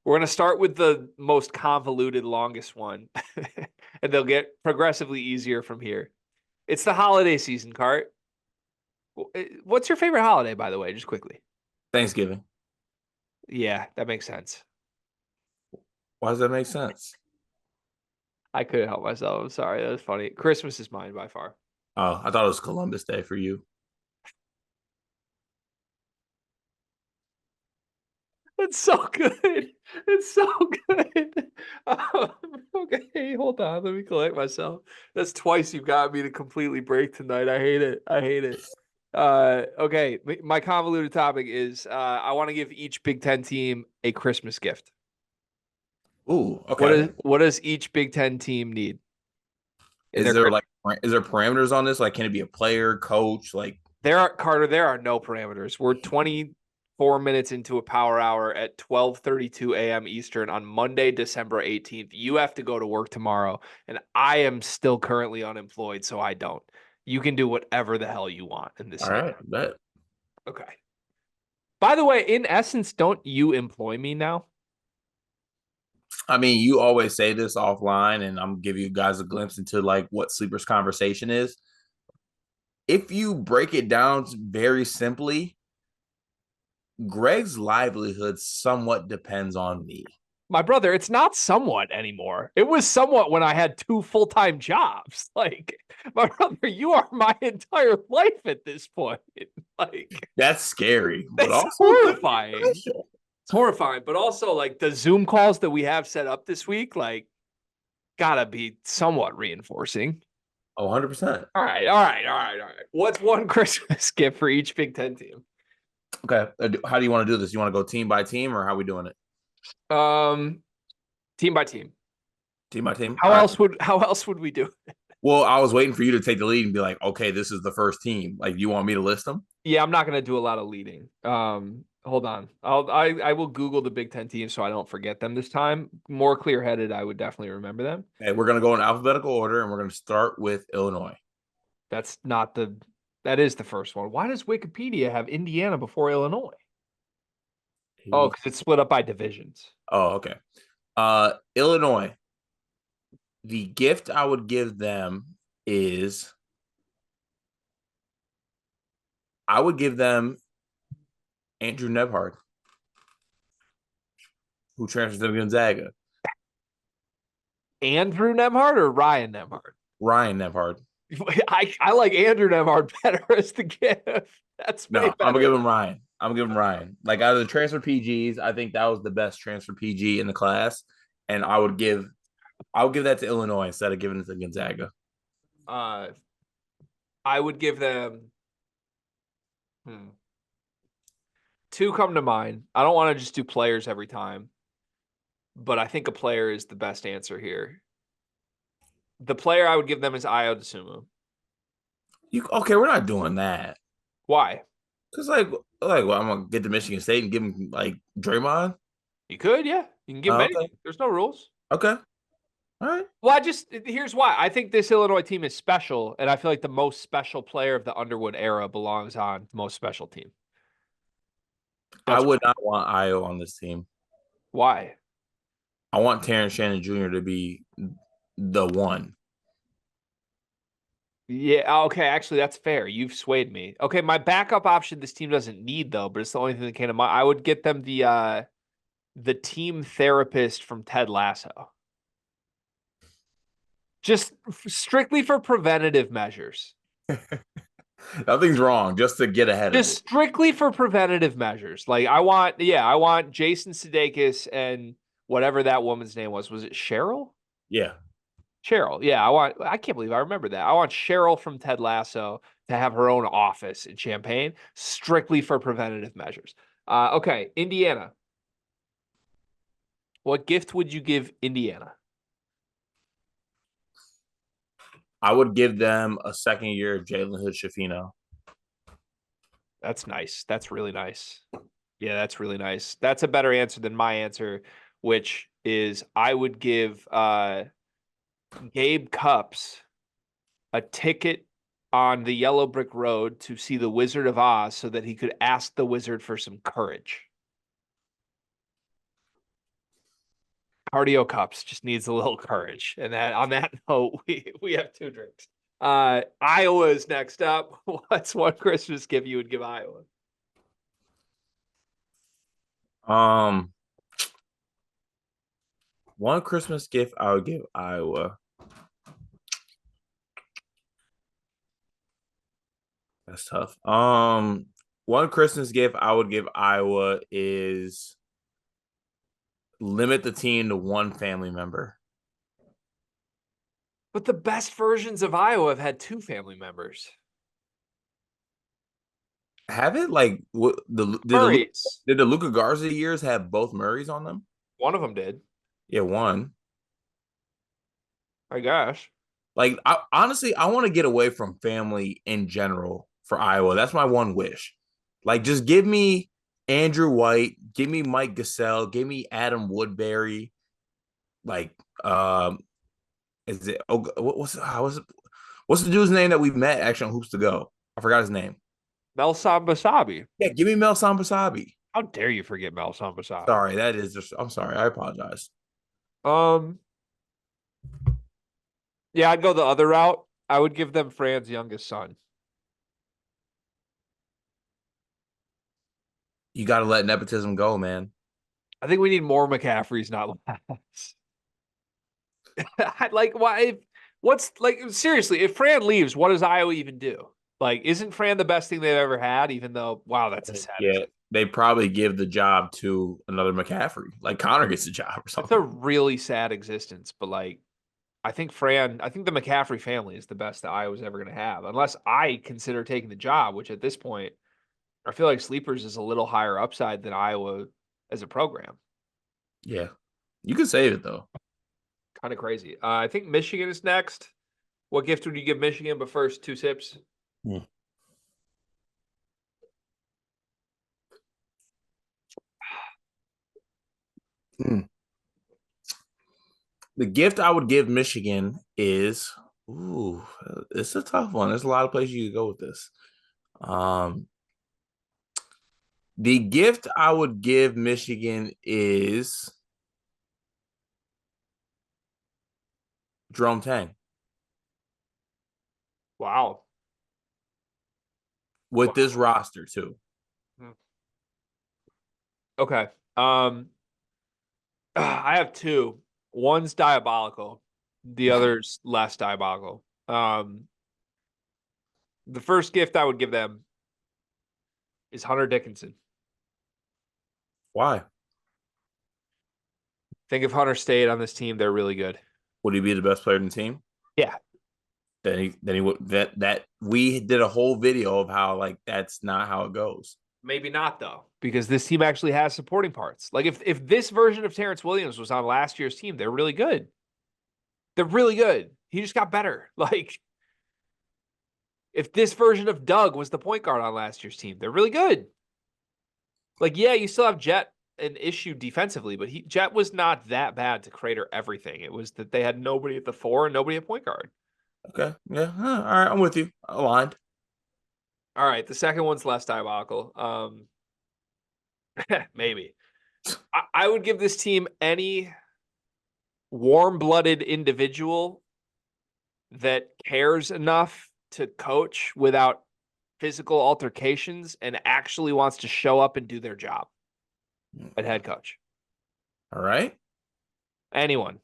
We're going to start with the most convoluted, longest one, and they'll get progressively easier from here. It's the holiday season, Cart. What's your favorite holiday, by the way, just quickly? Thanksgiving. Yeah, that makes sense. Why does that make sense? I couldn't help myself. I'm sorry. That was funny. Christmas is mine by far. Oh, I thought it was Columbus Day for you. It's so good. It's so good. Um, okay, hold on. Let me collect myself. That's twice you've got me to completely break tonight. I hate it. I hate it. Okay. My convoluted topic is I want to give each Big Ten team a Christmas gift. Ooh, What okay. is what does each Big Ten team need in Is their there Christmas? like is there parameters on this? Like, can it be a player, coach? Like, There are no parameters. We're 24 minutes into a power hour at 12:32 a.m. Eastern on Monday, December 18th. You have to go to work tomorrow, and I am still currently unemployed, so I don't. You can do whatever the hell you want in this all scenario. right, bet. Okay. By the way, in essence, don't you employ me now? I mean, you always say this offline, and I'm giving you guys a glimpse into like what sleepers conversation is. If you break it down very simply, Greg's livelihood somewhat depends on me. My brother, it's not somewhat anymore. It was somewhat when I had two full-time jobs. Like, my brother, you are my entire life at this point. Like, That's scary, but that's also kind of horrifying. special. It's horrifying, but also like the Zoom calls that we have set up this week, like, gotta be somewhat reinforcing. Oh, 100%. All right, all right, all right, all right. What's one Christmas gift for each Big Ten team? Okay. How do you want to do this? You want to go team by team or how are we doing it? Um, Team by team. Team by team. How All right. else would how else would we do it? Well, I was waiting for you to take the lead and be like, okay, this is the first team. Like, you want me to list them? Yeah, I'm not gonna do a lot of leading. Hold on. I will Google the Big Ten teams so I don't forget them this time. More clear headed, I would definitely remember them. Okay, we're gonna go in alphabetical order, and we're gonna start with Illinois. That's not the that is the first one. Why does Wikipedia have Indiana before Illinois? Oh, because it's split up by divisions. Oh, okay. Illinois. The gift I would give them is I would give them Andrew Nebhard, who transfers to Gonzaga. Andrew Nemhard or Ryan Nemhard? Ryan Nebhard. I like Andrew Nemhard better as the gift. That's way No, I'm gonna better. give him Ryan. I'm gonna give him Ryan. Like out of the transfer PGs, I think that was the best transfer PG in the class, and I would give that to Illinois instead of giving it to Gonzaga. Uh, I would give them two come to mind. I don't want to just do players every time, but I think a player is the best answer here. The player I would give them is Ayo Dosunmu. You okay? We're not doing that Why? because well, I'm gonna get to Michigan State and give him like Draymond. You could, yeah. You can give him Okay, anything. There's no rules. okay, all right. Well, here's why. I think this Illinois team is special, and I feel like the most special player of the Underwood era belongs on the most special team. I That's would not want Io on this team. why. I want Terrence Shannon Jr. to be the one. Yeah, okay, actually that's fair. You've swayed me. Okay, my backup option this team doesn't need though, but it's the only thing that came to mind. I would get them the team therapist from Ted Lasso. Just strictly for preventative measures. Nothing's wrong, just to get ahead of Just it. strictly for preventative measures. Like I want Jason Sudeikis and whatever that woman's name was. Was it Cheryl? Yeah. Cheryl. Yeah, I can't believe I remember that. I want Cheryl from Ted Lasso to have her own office in Champaign strictly for preventative measures. Okay, Indiana. What gift would you give Indiana? I would give them a second year of Jalen Hood Shafino. That's nice. That's really nice. Yeah, that's really nice. That's a better answer than my answer, which is I would give Gabe Cups a ticket on the yellow brick road to see the Wizard of Oz so that he could ask the wizard for some courage. Cardio Cups just needs a little courage. And that on that note, we have 2 drinks. Iowa is next up. What's one Christmas gift you would give Iowa? One Christmas gift I would give Iowa. That's tough. One Christmas gift I would give Iowa is limit the team to 1 family member. But the best versions of Iowa have had 2 family members. Have it like what did the Luka Garza years have both Murrays on them? One of them did. Yeah, one. I guess. Like honestly, I want to get away from family in general for Iowa. That's my one wish. Like, just give me Andrew White, give me Mike Gasell, give me Adam Woodbury. Like, is it? Oh, what's the dude's name that we met actually on Hoops to Go? I forgot his name. Mel Sambasabi. Yeah, give me Mel Sambasabi. How dare you forget Mel Sambasabi? Sorry, that is just. I'm sorry. I apologize. Yeah, I'd go the other route. I would give them Fran's youngest son. You got to let nepotism go, man. I think we need more McCaffreys, not less. Like, why? What's like seriously? If Fran leaves, what does Iowa even do? Like, isn't Fran the best thing they've ever had? Even though, wow, that's a sad. Yeah, they probably give the job to another McCaffrey. Like Connor gets the job or something. It's a really sad existence, but like, I think the McCaffrey family is the best that Iowa's ever going to have, unless I consider taking the job, which at this point, I feel like Sleepers is a little higher upside than Iowa as a program. Yeah, you can save it though. Kind of crazy. I think Michigan is next. What gift would you give Michigan? But first, 2 sips. The gift I would give Michigan is, it's a tough one. There's a lot of places you could go with this. The gift I would give Michigan is Jerome Tang. Wow. With this roster too. Okay. I have 2. One's diabolical. The other's less diabolical. The first gift I would give them is Hunter Dickinson. Why? Think if Hunter stayed on this team, they're really good. Would he be the best player in the team? Yeah. Then he would that we did a whole video of how like that's not how it goes. Maybe not though, because this team actually has supporting parts. Like if this version of Terrence Williams was on last year's team, they're really good. They're really good. He just got better. Like if this version of Doug was the point guard on last year's team, they're really good. Like, yeah, you still have Jet an issue defensively, but Jet was not that bad to crater everything. It was that they had nobody at the 4 and nobody at point guard. Okay. Yeah. All right. I'm with you. Aligned. All right. The second one's less diabolical. Maybe. I would give this team any warm-blooded individual that cares enough to coach without physical altercations and actually wants to show up and do their job at head coach. All right. Anyone.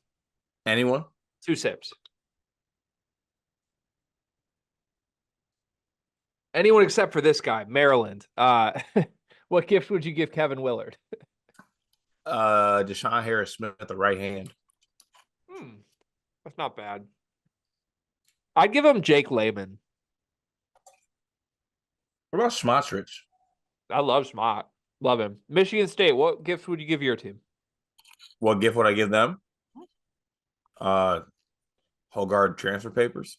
2 sips. Anyone except for this guy, Maryland. What gift would you give Kevin Willard? Deshaun Harris Smith at the right hand. That's not bad. I'd give him Jake Layman. What about Schmotrich? I love Schmott. Love him. Michigan State, what gift would you give your team? What gift would I give them? Hogard transfer papers.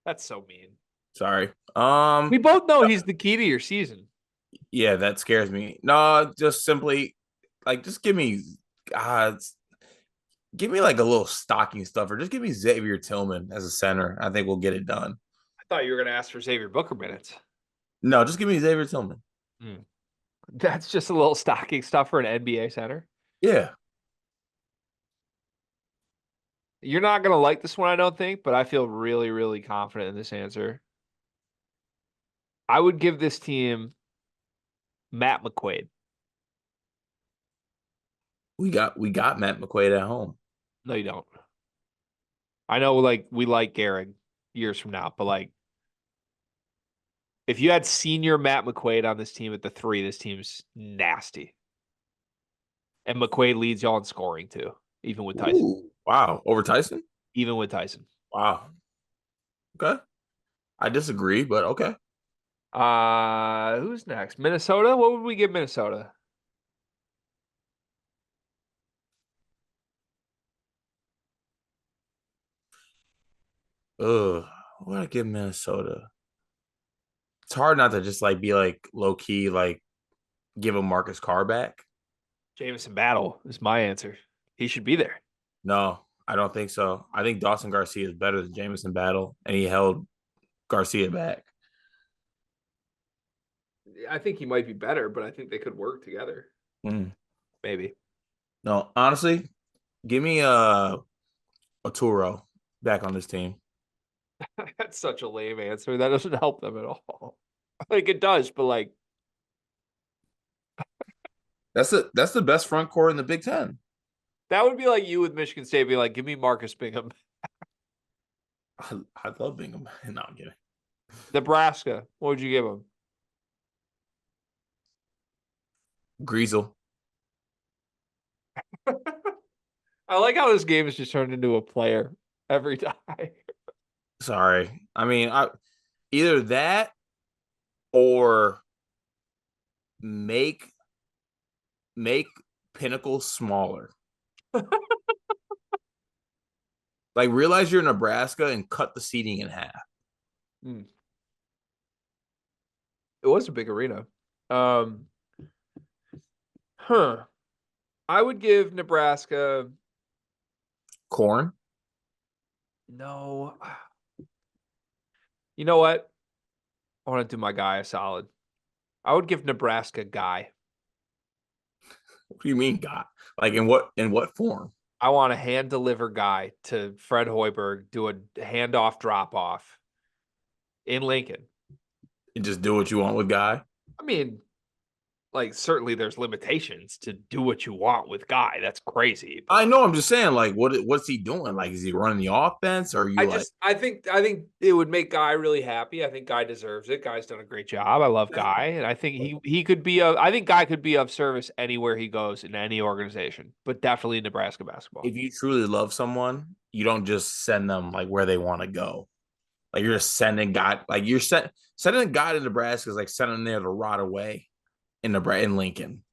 That's so mean. Sorry. We both know he's the key to your season. Yeah, that scares me. No, just simply like just give me like a little stocking stuffer. Just give me Xavier Tillman as a center. I think we'll get it done. I thought you were gonna ask for Xavier Booker minutes. No, just give me Xavier Tillman. That's just a little stocking stuffer, an NBA center. Yeah. You're not gonna like this one, I don't think, but I feel really, really confident in this answer. I would give this team Matt McQuaid. We got Matt McQuaid at home. No, you don't. I know, like, we like Gehrig years from now, but like, if you had senior Matt McQuaid on this team at the 3, this team's nasty. And McQuaid leads y'all in scoring too, even with Tyson. Ooh, wow. Over Tyson? Even with Tyson. Wow. Okay. I disagree, but okay. Who's next? Minnesota? What would we give Minnesota? Ugh. What would I give Minnesota? It's hard not to just like be like low key, like give a Marcus Carr back. Jameson Battle is my answer. He should be there. No, I don't think so. I think Dawson Garcia is better than Jamison Battle, and he held Garcia back. I think he might be better, but I think they could work together. Mm. Maybe. No, honestly, give me a Turo back on this team. That's such a lame answer. That doesn't help them at all. Like it does, but like That's the best front court in the Big Ten. that would be like you with Michigan State be like, give me Marcus Bingham. I love Bingham. No, I'm kidding. Nebraska. What would you give him? Greasel. I like how this game has just turned into a player every time. Sorry. I mean, either that or make Pinnacle smaller. Like realize you're Nebraska and cut the seating in half. It was a big arena. I would give Nebraska. Corn. No. You know what? I want to do my guy a solid. I would give Nebraska Guy. What do you mean, God? Like in what form? I want a hand deliver Guy to Fred Hoiberg, do a handoff drop off in Lincoln. And just do what you want with Guy. I mean, like certainly there's limitations to do what you want with Guy. That's crazy. I know. I'm just saying, like, what's he doing? Like, is he running the offense? Or are you I think it would make Guy really happy. I think Guy deserves it. Guy's done a great job. I love Guy, and I think he could be I think Guy could be of service anywhere he goes in any organization, but definitely Nebraska basketball. if you truly love someone, you don't just send them like where they want to go. Like you're just sending God, like you're sending a guy to Nebraska is like sending them there to rot away in Lincoln.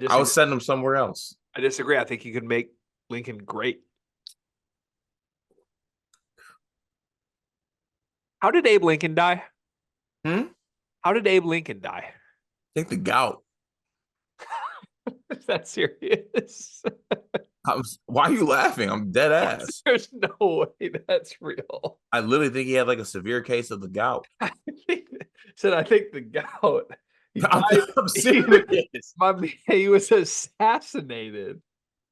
I would send them somewhere else. I disagree. I think he could make Lincoln great. How did Abe Lincoln die? How did Abe Lincoln die? I think the gout. Is that serious? Why are you laughing? I'm dead ass. There's no way that's real. I literally think he had like a severe case of the gout. I think the gout. I'm serious. He was assassinated.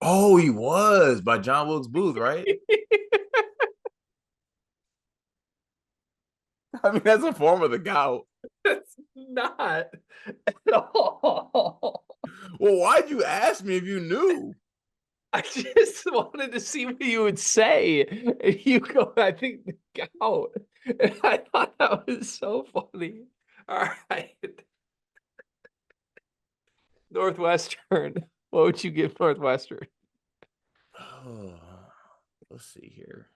Oh, he was by John Wilkes Booth, right? I mean, that's a form of the gout. It's not at all. Well, why'd you ask me if you knew? I just wanted to see what you would say. And you go, I think the gout. And I thought that was so funny. All right. Northwestern. What would you give Northwestern? Oh, let's see here.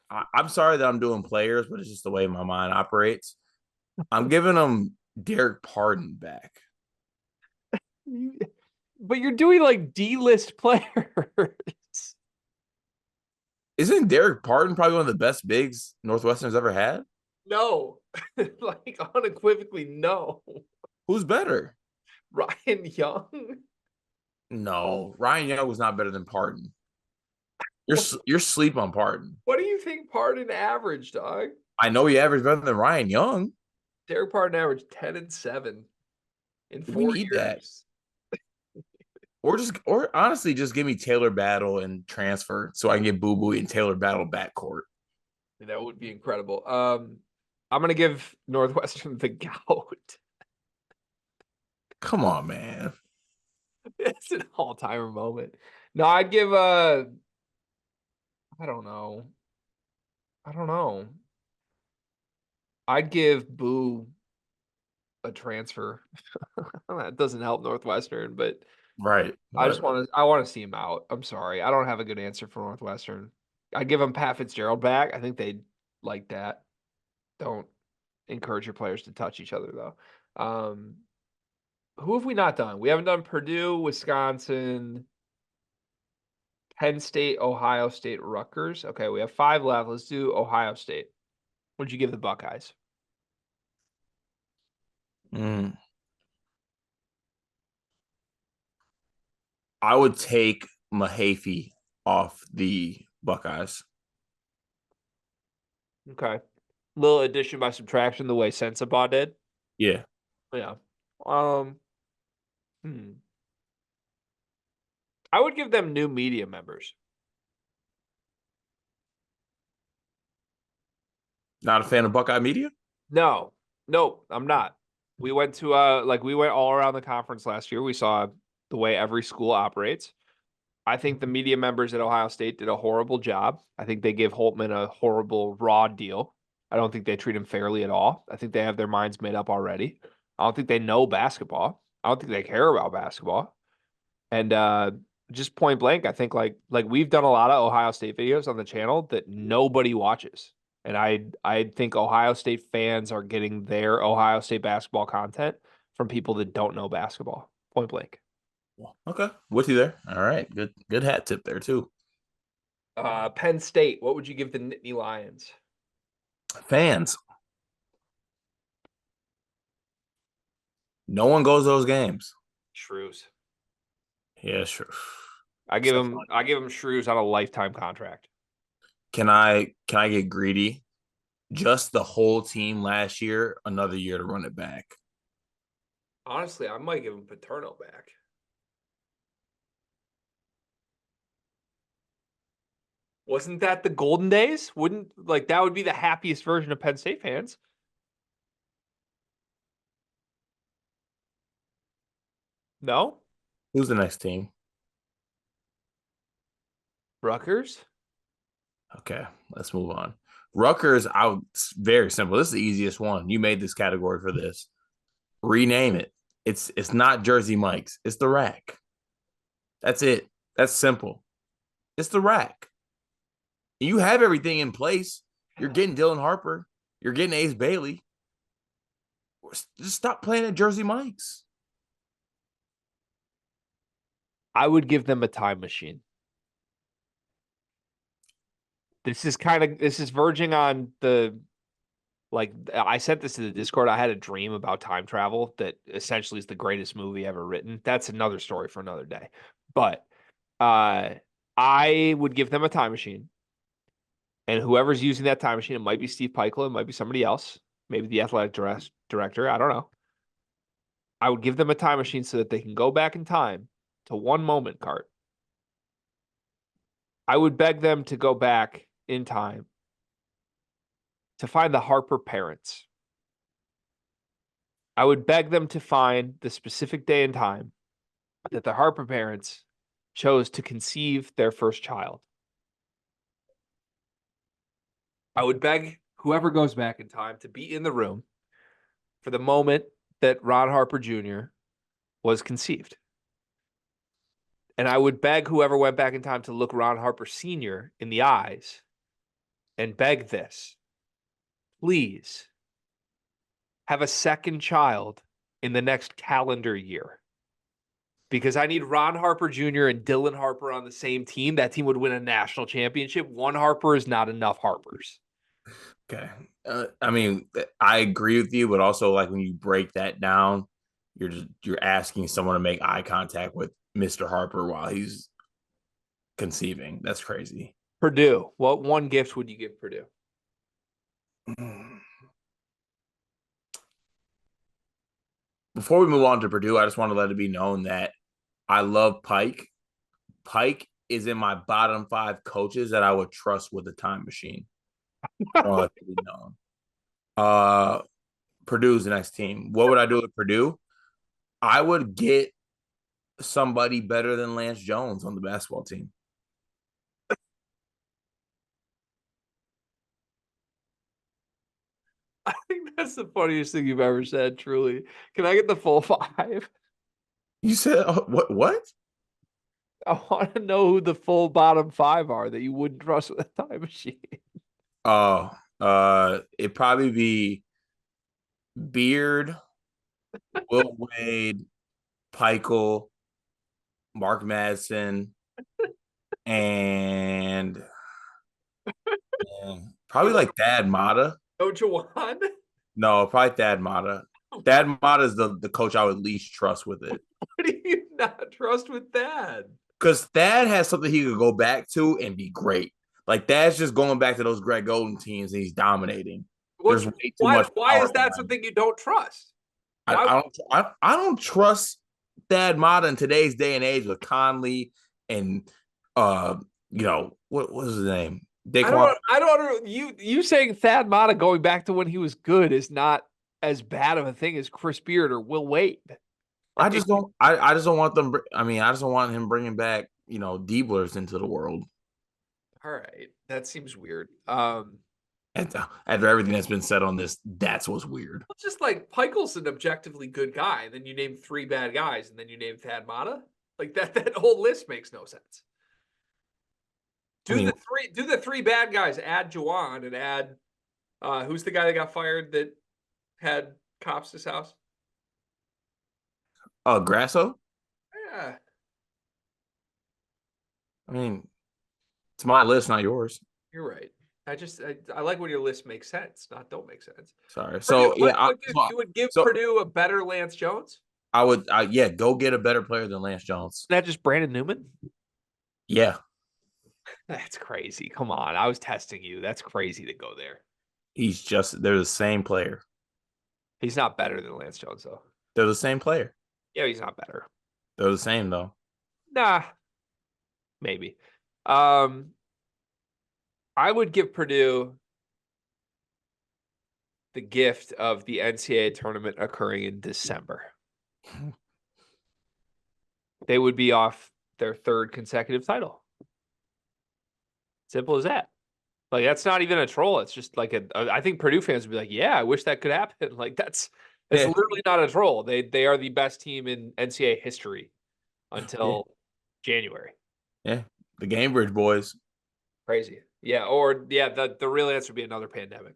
I'm sorry that I'm doing players, but it's just the way my mind operates. I'm giving them Derek Pardon back. But you're doing like D-list players. Isn't Derek Pardon probably one of the best bigs Northwestern's ever had? No. Like unequivocally, no. Who's better? Ryan Young? No, Ryan Young was not better than Pardon. You're sleep on Pardon. What do you think Pardon averaged, dog? I know he averaged better than Ryan Young. Derek Pardon averaged 10 and 7 in We 4 need that. years. Or honestly, just give me Taylor Battle and transfer so I can get Boo Boo and Taylor Battle backcourt. That would be incredible. I'm gonna give Northwestern the gout. Come on, man. It's an all-timer moment. No, I'd give I don't know. I don't know. I'd give Boo a transfer. That doesn't help Northwestern, but Right. I want to see him out. I'm sorry. I don't have a good answer for Northwestern. I'd give him Pat Fitzgerald back. I think they'd like that. Don't encourage your players to touch each other though. Who have we not done? We haven't done Purdue, Wisconsin, Penn State, Ohio State, Rutgers. Okay, we have 5 left. Let's do Ohio State. What'd you give the Buckeyes? Mm. I would take Mahaffey off the Buckeyes. Okay. Little addition by subtraction, the way Sensabaugh did. Yeah. Yeah. Um, hmm. I would give them new media members. Not a fan of Buckeye media? No, I'm not. We went to we went all around the conference last year. We saw the way every school operates. I think the media members at Ohio State did a horrible job. I think they gave Holtman a horrible raw deal. I don't think they treat him fairly at all. I think they have their minds made up already. I don't think they know basketball. I don't think they care about basketball. And just point blank, I think like we've done a lot of Ohio State videos on the channel that nobody watches. And I think Ohio State fans are getting their Ohio State basketball content from people that don't know basketball. Point blank. Okay. With you there. All right. Good hat tip there too. Penn State, what would you give the Nittany Lions? Fans. No one goes to those games. Shrews. Yeah, sure. I give him Shrews on a lifetime contract. Can I get greedy? Just the whole team last year, another year to run it back. Honestly, I might give him Paterno back. Wasn't that the golden days? Wouldn't like that would be the happiest version of Penn State fans? No? Who's the next team? Rutgers? Okay, let's move on. Rutgers, very simple. This is the easiest one. You made this category for this. Rename it. It's not Jersey Mike's. It's the Rack. That's it. That's simple. It's the Rack. You have everything in place. You're getting Dylan Harper. You're getting Ace Bailey. Just stop playing at Jersey Mike's. I would give them a time machine. This is verging on the like I sent this to the Discord. I had a dream about time travel that essentially is the greatest movie ever written. That's another story for another day. But I would give them a time machine. And whoever's using that time machine, it might be Steve Peichel, it might be somebody else, maybe the athletic director. I don't know. I would give them a time machine so that they can go back in time to one moment, Cart. I would beg them to go back in time to find the Harper parents. I would beg them to find the specific day and time that the Harper parents chose to conceive their first child. I would beg whoever goes back in time to be in the room for the moment that Ron Harper Jr. was conceived. And I would beg whoever went back in time to look Ron Harper Sr. in the eyes and beg this. Please have a second child in the next calendar year. Because I need Ron Harper Jr. and Dylan Harper on the same team. That team would win a national championship. One Harper is not enough Harpers. Okay. I mean, I agree with you, but also like when you break that down, you're asking someone to make eye contact with Mr. Harper while he's conceiving. That's crazy. Purdue. What one gift would you give Purdue? before we move on to Purdue, I just want to let it be known that I love Pike. Pike is in my bottom 5 coaches that I would trust with a time machine. I want that to be known. Purdue's the next team. What would I do with Purdue? I would get somebody better than Lance Jones on the basketball team. I think that's the funniest thing you've ever said, truly. Can I get the full 5? You said what? What? I want to know who the full bottom 5 are that you wouldn't trust with a time machine. Oh, it'd probably be Beard, Will Wade, Peichel, Mark Madsen, and probably like Thad Matta. No Jawan? No, probably Thad Matta. Thad Matta is the coach I would least trust with it. What do you not trust with that? Because Thad has something he could go back to and be great. Like Thad's just going back to those Greg Golden teams and he's dominating. There's way too much. Why is that something you don't trust? I don't trust Thad Matta in today's day and age with Conley and what was his name? I don't you saying Thad Matta going back to when he was good is not as bad of a thing as Chris Beard or Will Wade. I just don't want them. I mean, I just don't want him bringing back Deeblers into the world. All right, that seems weird. After everything that's been said on this, that's what's weird. Just like Peichel's an objectively good guy, and then you name 3 bad guys, and then you name Thad Matta. Like that whole list makes no sense. Do the 3 bad guys, add Jawan and add who's the guy that got fired that had cops to his house? Grasso? Yeah. I mean, it's my list, not yours. You're right. I like when your list makes sense, not don't make sense. Sorry. So you would give Purdue a better Lance Jones? I would go get a better player than Lance Jones. Is that just Brandon Newman? Yeah. That's crazy. Come on. I was testing you. That's crazy to go there. They're the same player. He's not better than Lance Jones, though. They're the same player. Yeah, he's not better. They're the same, though. Nah. Maybe. I would give Purdue the gift of the NCAA tournament occurring in December. They would be off their 3rd consecutive title. Simple as that. Like, that's not even a troll. It's just like I think Purdue fans would be like, yeah, I wish that could happen. Like, that's literally not a troll. They are the best team in NCAA history until January. Yeah. The Gamebridge boys. Crazy. Yeah. Or the real answer would be another pandemic.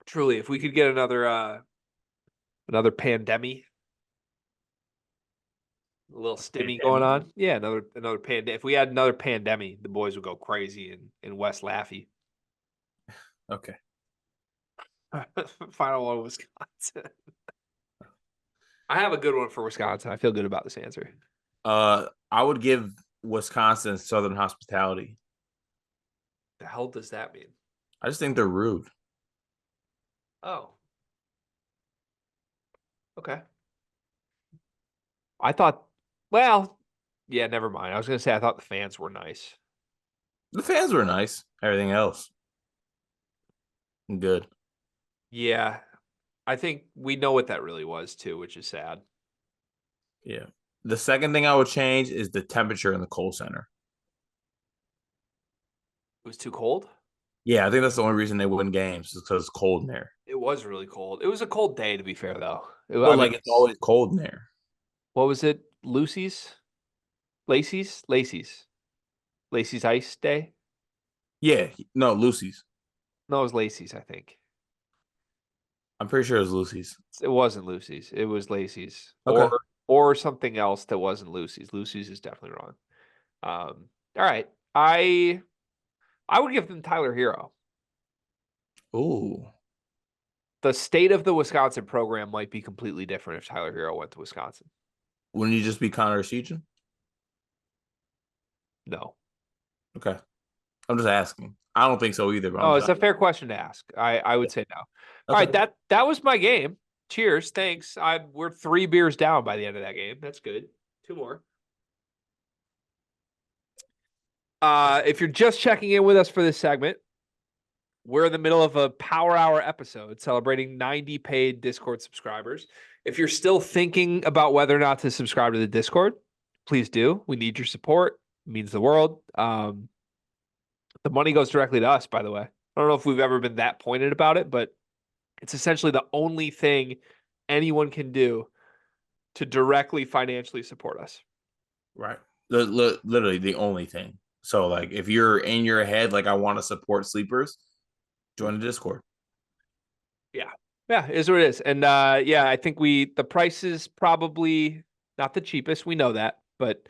Truly, if we could get another pandemic, a little stimmy going on. Yeah, another pandemic. If we had another pandemic, the boys would go crazy in West Laffey. Okay. Final one, Wisconsin. I have a good one for Wisconsin. I feel good about this answer. I would give Wisconsin Southern hospitality. The hell does that mean? I just think they're rude. Oh. Okay. I thought, well, yeah, never mind. I was going to say I thought the fans were nice. The fans were nice. Everything else, good. Yeah. I think we know what that really was, too, which is sad. Yeah. The second thing I would change is the temperature in the Kohl Center. It was too cold? Yeah, I think that's the only reason they win games is because it's cold in there. It was really cold. It was a cold day, to be fair, though. It's always cold in there. What was it? Lucy's? Lacey's Ice Day? Yeah. No, Lucy's. No, it was Lacey's, I think. I'm pretty sure it was Lucy's. It wasn't Lucy's. It was Lacey's. Okay. Or something else that wasn't Lucy's. Lucy's is definitely wrong. All right. I would give them Tyler Hero. Ooh. The state of the Wisconsin program might be completely different if Tyler Hero went to Wisconsin. Wouldn't you just be Connor Seaton? No. Okay. I'm just asking. I don't think so either, but I'm Oh, just it's a fair question to ask. I would say no. All okay. right, that was my game. Cheers. Thanks. We're 3 beers down by the end of that game. That's good. 2 more. If you're just checking in with us for this segment, we're in the middle of a Power Hour episode celebrating 90 paid Discord subscribers. If you're still thinking about whether or not to subscribe to the Discord, please do. We need your support. It means the world. The money goes directly to us, by the way. I don't know if we've ever been that pointed about it, but it's essentially the only thing anyone can do to directly financially support us. Right. Literally the only thing. So like if you're in your head like I want to support sleepers, join the Discord. Yeah. Yeah, it is what it is. And yeah, I think the price is probably not the cheapest. We know that, but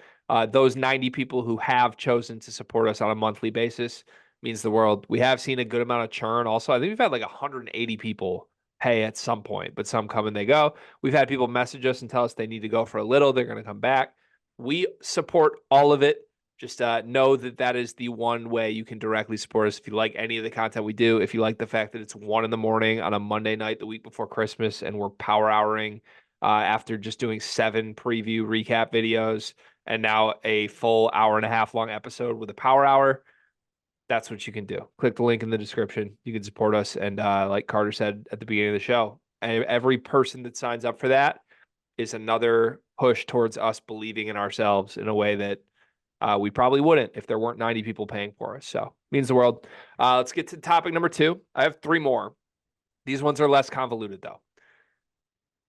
those 90 people who have chosen to support us on a monthly basis means the world. We have seen a good amount of churn. Also, I think we've had like 180 people pay at some point, but some come and they go. We've had people message us and tell us they need to go for a little. They're going to come back. We support all of it. Just know that that is the one way you can directly support us. If you like any of the content we do, if you like the fact that it's 1 a.m. on a Monday night, the week before Christmas, and we're power houring after just doing 7 preview recap videos and now a full hour and a half long episode with a power hour, that's what you can do. Click the link in the description. You can support us. And like Carter said at the beginning of the show, every person that signs up for that is another push towards us believing in ourselves in a way that we probably wouldn't if there weren't 90 people paying for us. So means the world. Let's get to topic number 2. I have 3 more. These ones are less convoluted though.